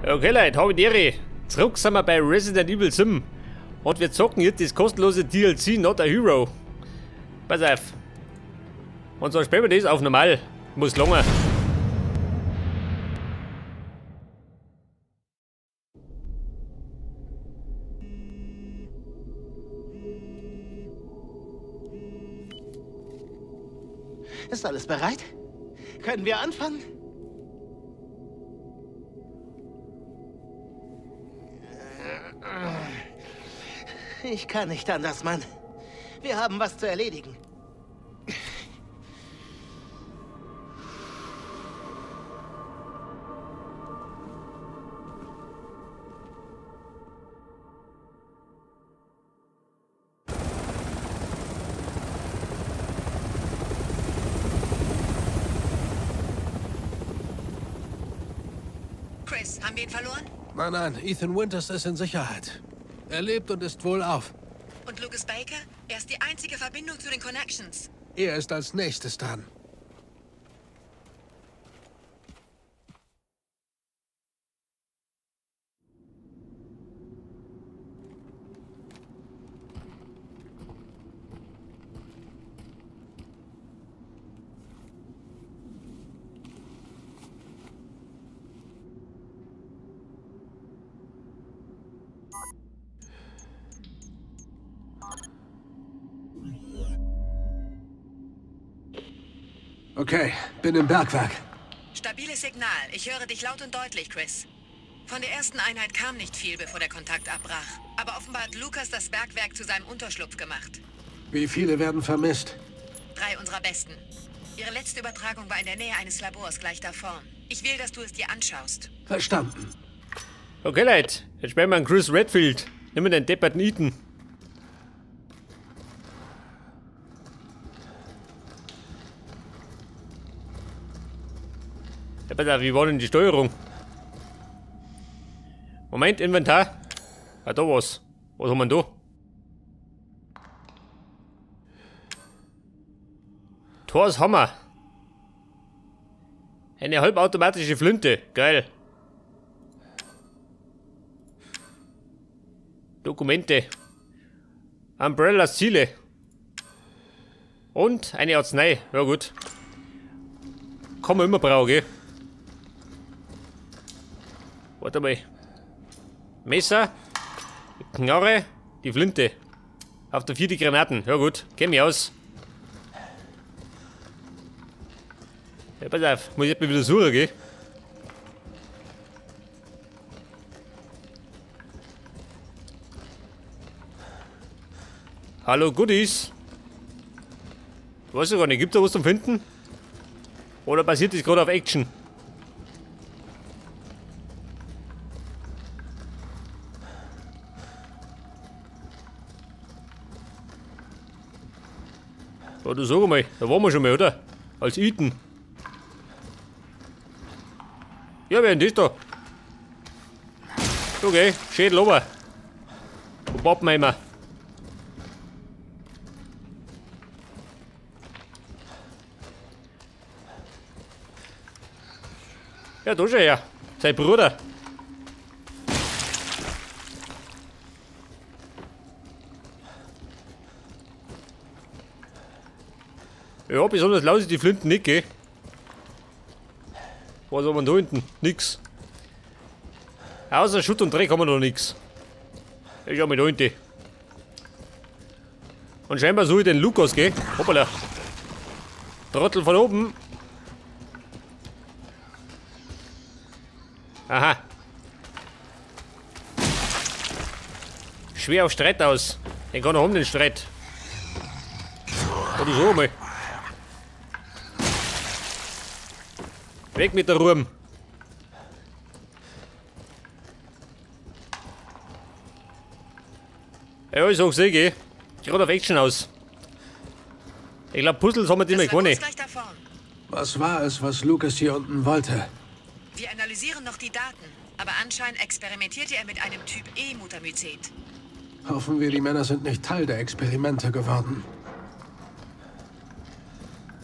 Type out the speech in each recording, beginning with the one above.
Okay Leute, habe die Ehre. Zurück sind wir bei Resident Evil 7. Und wir zocken jetzt das kostenlose DLC Not a Hero. Pass auf. Und so spielen wir das auf normal. Muss lange. Ist alles bereit? Können wir anfangen? Ich kann nicht anders, Mann. Wir haben was zu erledigen. Chris, haben wir ihn verloren? Nein, Ethan Winters ist in Sicherheit. Er lebt und ist wohlauf. Und Lucas Baker? Er ist die einzige Verbindung zu den Connections. Er ist als nächstes dran. Okay, bin im Bergwerk. Stabiles Signal. Ich höre dich laut und deutlich, Chris. Von der ersten Einheit kam nicht viel, bevor der Kontakt abbrach. Aber offenbar hat Lucas das Bergwerk zu seinem Unterschlupf gemacht. Wie viele werden vermisst? 3 unserer Besten. Ihre letzte Übertragung war in der Nähe eines Labors gleich da vorn. Ich will, dass du es dir anschaust. Verstanden. Okay Leute, jetzt spielen wir einen Chris Redfield. Nimm den depperten Ethan. Ja, pass auf, wie war denn die Steuerung? Moment, Inventar. Ah, da was. Was haben wir denn da? Thors Hammer. Eine halbautomatische Flinte. Geil. Dokumente. Umbrellas Ziele. Und eine Arznei. Ja gut. Kann man immer brauchen, gell? Warte mal. Messer. Knarre. Die Flinte. Auf der 4 die Granaten. Ja gut. Kenn mich aus. Ja, pass auf. Muss ich mal wieder suchen, gell? Hallo Goodies. Weiß ich gar nicht. Gibt es da was zum Finden? Oder basiert das gerade auf Action? Oder sag mal, da waren wir schon mal, oder? Als Ethan. Ja, wer denn das da? Okay, Schädel ober. Und Pappenheimer. Ja, da schon her. Sein Bruder. Ja, besonders laut ist die Flinten nicht, gell? Was haben wir da hinten? Nix. Außer Schutt und Dreck haben wir noch nix. Ich schau mal da hinten. Und scheinbar suche ich den Lukas, gell? Hoppala. Trottel von oben. Aha. Schwer auf Streit aus. Den kann er haben, den Streit. Oder so mal. Weg mit der Ruhm. Ja, ich sag's eh, geh. Gerade auf Action aus. Ich glaube, Puzzles haben wir die mal gewonnen. Was war es, was Lucas hier unten wollte? Wir analysieren noch die Daten, aber anscheinend experimentierte er mit einem Typ E-Mutamycet. Hoffen wir, die Männer sind nicht Teil der Experimente geworden.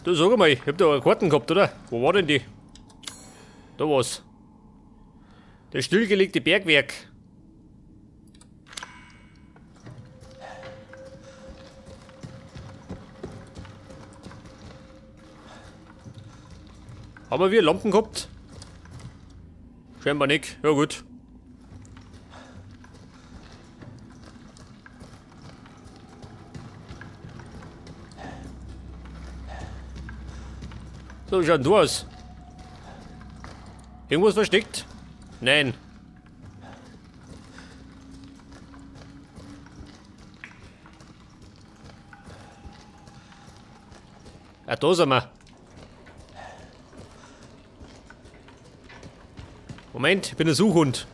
Du, sag mal, ich hab da eine Karten gehabt, oder? Wo war denn die? Da war's. Das stillgelegte Bergwerk. Haben wir Lampen gehabt? Scheinbar nicht. Ja gut. So, wie schaut denn du aus? Irgendwas versteckt? Nein. Ah, da sind wir. Moment, ich bin ein Suchhund.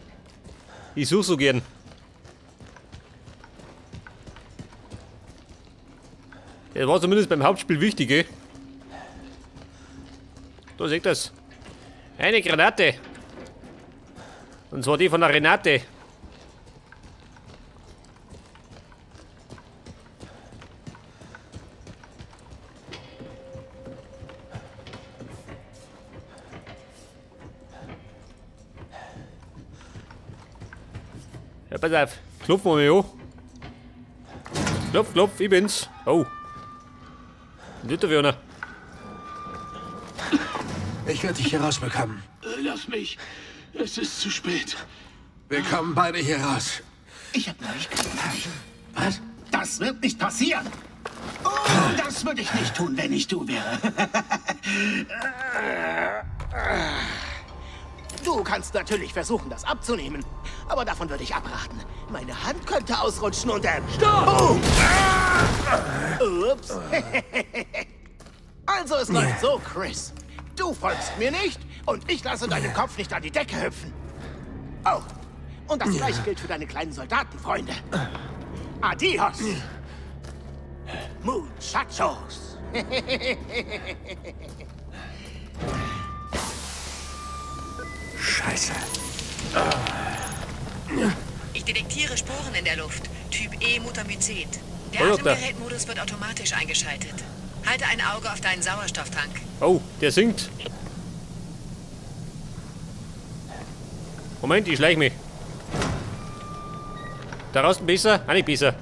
Ich suche so gern. Das war zumindest beim Hauptspiel wichtig, eh? Da seht ihr's. Eine Granate. Und zwar die von der Renate. Ja, pass auf. Klopfen wir mal an. Klopf, klopf, ich bin's. Oh. Nicht der Werner. Ich werde dich hier rausbekommen. Lass mich. Es ist zu spät. Wir kommen beide hier raus. Ich hab noch nicht gesagt. Was? Das wird nicht passieren. Oh, das würde ich nicht tun, wenn ich du wäre. Du kannst natürlich versuchen, das abzunehmen. Aber davon würde ich abraten. Meine Hand könnte ausrutschen und dann... Stopp! Ups. Also es läuft so, Chris. Du folgst mir nicht und ich lasse deinen Kopf nicht an die Decke hüpfen. Oh, und das gleiche gilt für deine kleinen Soldatenfreunde. Adios! Muchachos! Scheiße. Ich detektiere Sporen in der Luft. Typ E Mutamycet. Der Oh, Atemgerätmodus wird automatisch eingeschaltet. Halte ein Auge auf deinen Sauerstofftank. Oh, der singt. Moment, ich schleich mich. Da draußen besser? Ah, nicht besser.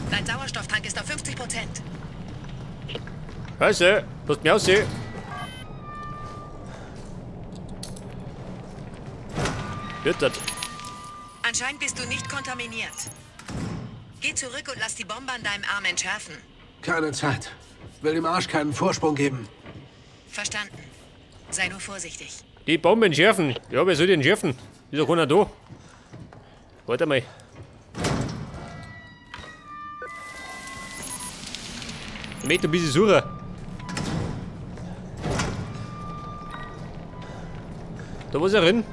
Dein Sauerstofftank ist auf 50%. Scheiße, lass mich aussehen. Bittert. Anscheinend bist du nicht kontaminiert. Geh zurück und lass die Bombe an deinem Arm entschärfen. Keine Zeit. Will dem Arsch keinen Vorsprung geben. Verstanden. Sei nur vorsichtig. Die Bombe entschärfen. Ja, wer soll die entschärfen? Ist doch keiner da. Warte mal. Ich möchte ein bisschen suchen. Da was er drin.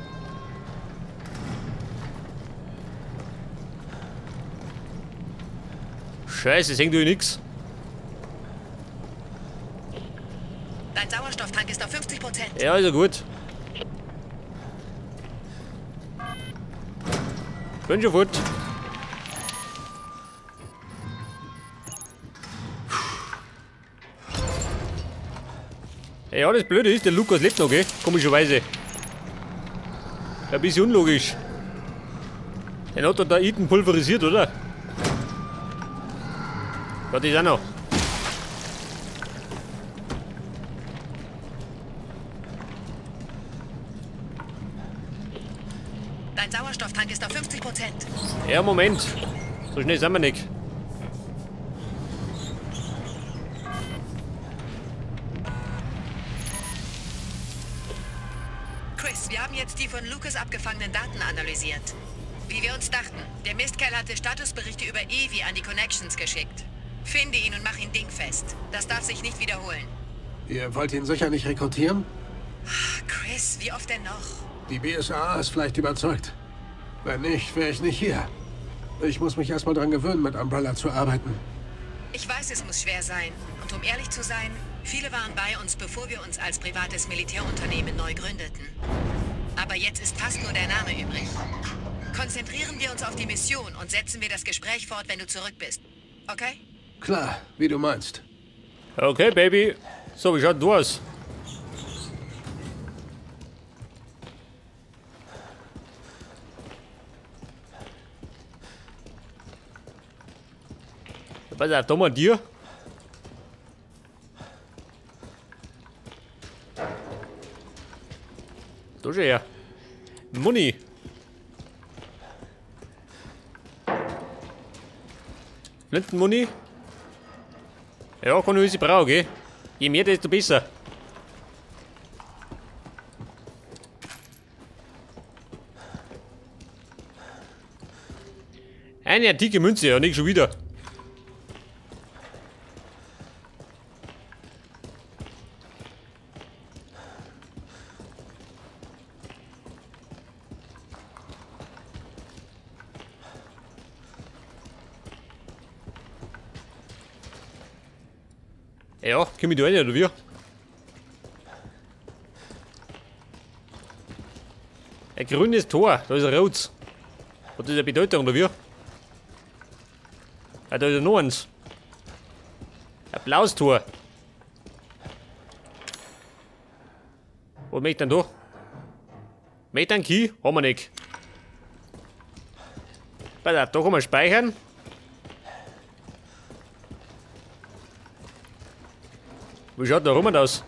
Scheiße, sehen du nix. Dein Sauerstofftank ist auf 50%. Ja, also gut. Bin schon fort. Ja, das Blöde ist, der Lukas lebt noch, gell? Komischerweise. Ein bisschen unlogisch. Den hat er da Ethan pulverisiert, oder? Ja, das ist auch noch. Dein Sauerstofftank ist auf 50%. Ja, Moment. So schnell sind wir nicht. Chris, wir haben jetzt die von Lucas abgefangenen Daten analysiert. Wie wir uns dachten, der Mistkerl hatte Statusberichte über Evie an die Connections geschickt. Finde ihn und mach ihn dingfest. Das darf sich nicht wiederholen. Ihr wollt ihn sicher nicht rekrutieren? Chris, wie oft denn noch? Die BSA ist vielleicht überzeugt. Wenn nicht, wäre ich nicht hier. Ich muss mich erstmal dran gewöhnen, mit Umbrella zu arbeiten. Ich weiß, es muss schwer sein. Und um ehrlich zu sein, viele waren bei uns, bevor wir uns als privates Militärunternehmen neu gründeten. Aber jetzt ist fast nur der Name übrig. Konzentrieren wir uns auf die Mission und setzen wir das Gespräch fort, wenn du zurück bist. Okay? Klar, wie du meinst. Okay, Baby. So, wie schaut du aus? Pass auf, da mal dir. Da schon her. Muni. Flintenmuni. Ja, kann ich brauchen, gell? Je mehr, desto besser. Eine antike Münze, ja, nicht schon wieder. Ja, komm ich da rein, oder wie? Ein grünes Tor, da ist ein rotes. Hat das eine Bedeutung, oder wie? Ah, da ist ja noch eins. Ein blaues Tor. Was möchte ich denn da? Möchte einen Key? Haben wir nicht. Pass auf, da kann man speichern. Wie schaut da rum aus?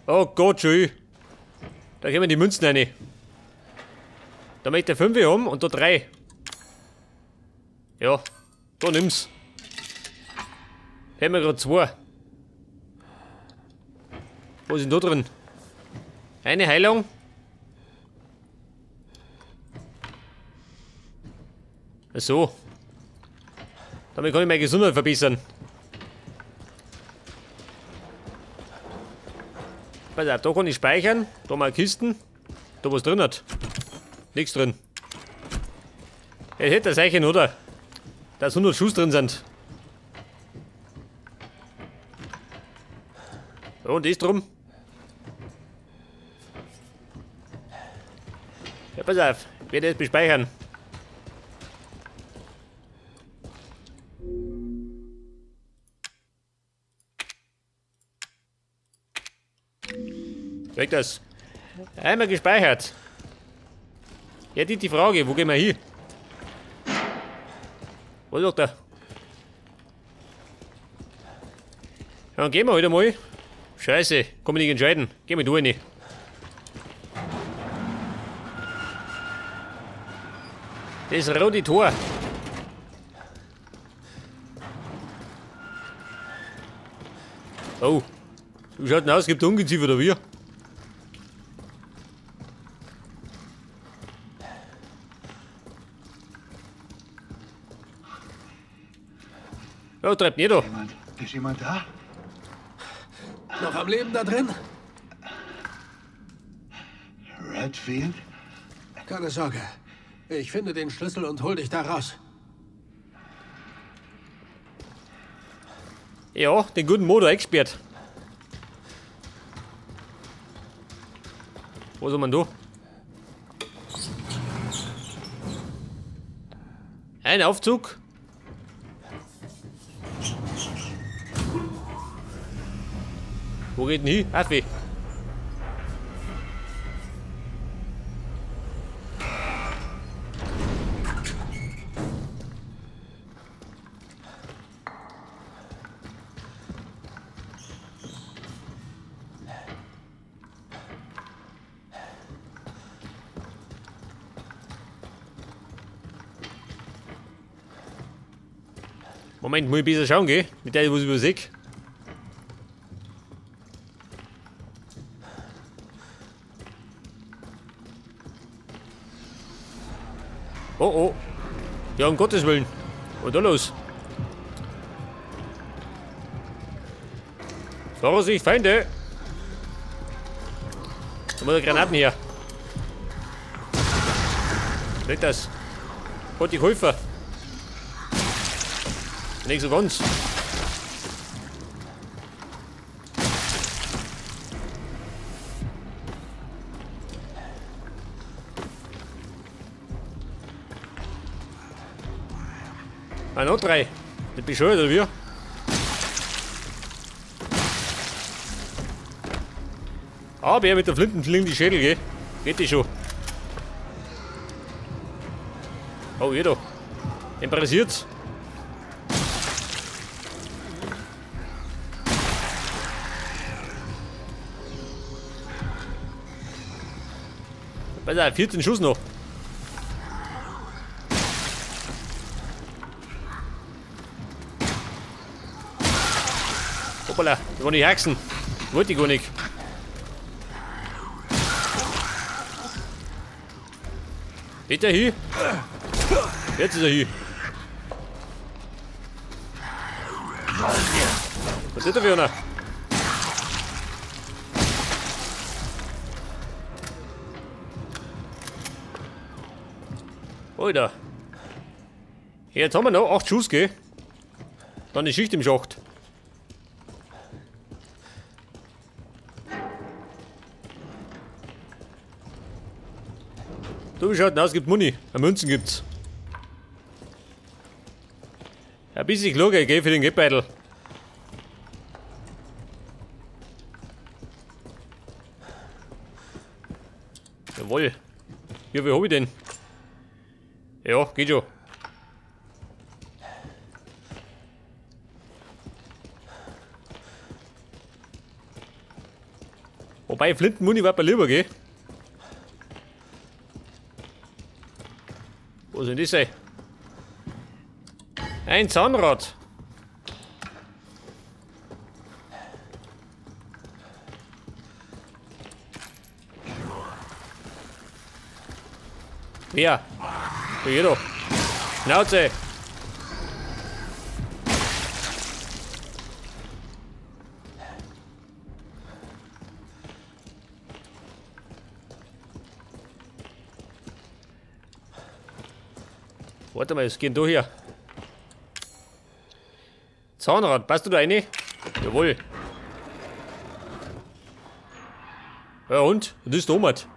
Oh Gott, schön. Da kommen die Münzen rein. Da möchte ich 5 haben und da 3. Ja, da nimm's. Haben wir gerade 2. Was ist denn da drin? Eine Heilung. Ach so. Damit kann ich meine Gesundheit verbessern. Pass auf, da kann ich speichern. Da mal Kisten. Da was drin hat. Nichts drin. Jetzt hätte das Eichen, oder? Dass 100 Schuss drin sind. Ja, und ist drum. Ja, pass auf. Ich werde jetzt bespeichern. Weg das. Einmal gespeichert. Ja, die Frage, wo gehen wir hin? Was sagt er? Ja, dann gehen wir halt einmal. Scheiße, kann mich nicht entscheiden. Geh mal rein. Das rote Tor. Oh. Wie schaut denn aus? Gibt es Ungeziefer oder wie? Ja, treibt nicht da. Ist jemand da? Noch am Leben da drin? Redfield? Keine Sorge. Ich finde den Schlüssel und hol dich da raus. Ja, den guten Motor eingesperrt. Was haben wir da? Ein Aufzug. Wo geht denn hin? Affe. Moment, muss ich besser schauen, gell? Mit der, was ich übersehe. Oh oh. Ja, um Gottes Willen. Was ist da los? Vorsicht, Feinde! Da muss der Granaten her. Weg das. Gott, die Käufer. Nicht so ganz. Ah, noch 3. Das bescheuert, oder wie? Aber er mit der Flinten die Schädel, gell? Geht die schon. Oh, jeder. Impressiert. Pass auf, 14 Schuss noch. Hoppala, das waren die Haxen. Wollte ich gar nicht. Geht er hier? Jetzt ist er hier. Was ist da für einer? Alter. Jetzt haben wir noch 8 Schuss, gell? Dann die Schicht im Schacht. So wie schaut denn aus, gibt Muni. Münzen gibt's. Ein bisschen kluger, gell, für den Geldbeutel. Jawohl. Ja, wie hab ich denn? Ja, geht schon. Wobei, Flintenmuni war mir lieber, gell? Wo soll das sein? Ein Zahnrad. Wer? Hier doch. Schnauze. Warte mal, es geht da hier. Zahnrad, passt du da rein? Jawohl. Ja und? Das ist Tomat.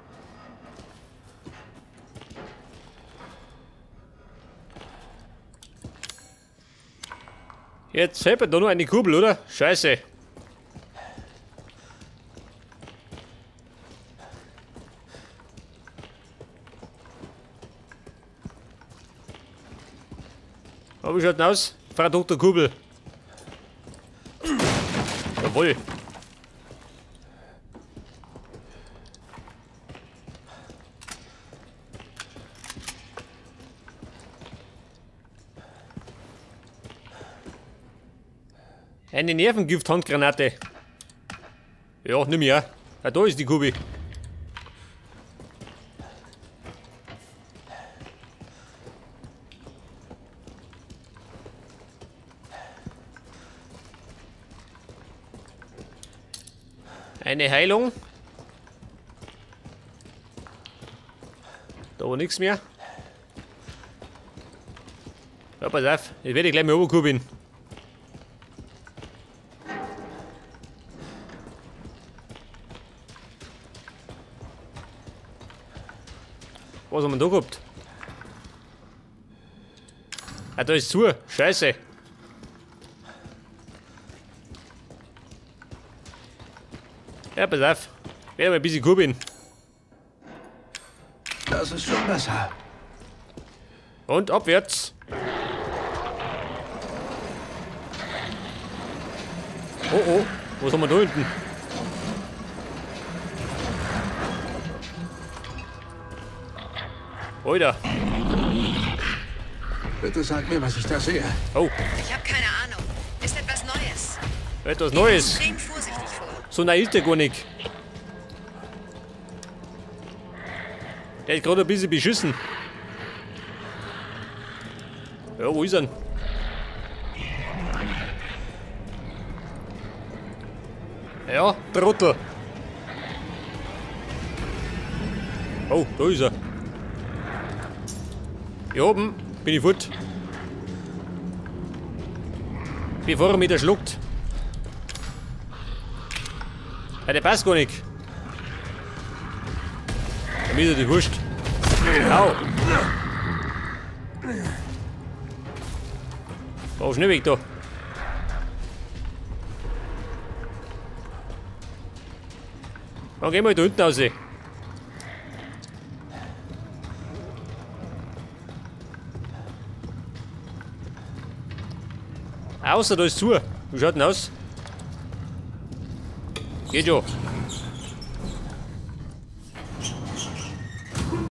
Jetzt hält da nur eine Kurbel, oder? Scheiße. Aber wie schaut denn aus? Frau Dr. Kurbel. Jawohl. Eine Nervengift-Handgranate. Ja, nimm her. Ah, da ist die Kubi. Eine Heilung. Da war nichts mehr. Ja, pass auf. Jetzt werde ich gleich mal runterkurbeln. Was haben wir da gehabt? Ah, da ist zu. Scheiße. Ja, pass auf. Werde mal ein bisschen kurbeln. Das ist schon besser. Und abwärts. Oh oh, was haben wir da hinten? Alter. Bitte sag mir, was ich da sehe. Oh, Ich habe keine Ahnung. Ist etwas Neues. etwas Neues. Extrem vorsichtig vor. So nah ist der gar nicht. Der ist gerade ein bisschen beschissen. Ja, wo ist er denn? Ja, Trottel. Oh, da ist er. Hier oben bin ich fort. Bevor er mich da schluckt. Ja, der passt gar nicht. Dann ist er die Wurst. Au. War schnell weg da. Dann gehen wir da unten raus. Außer da ist zu. Wie schaut denn aus? Geht ja.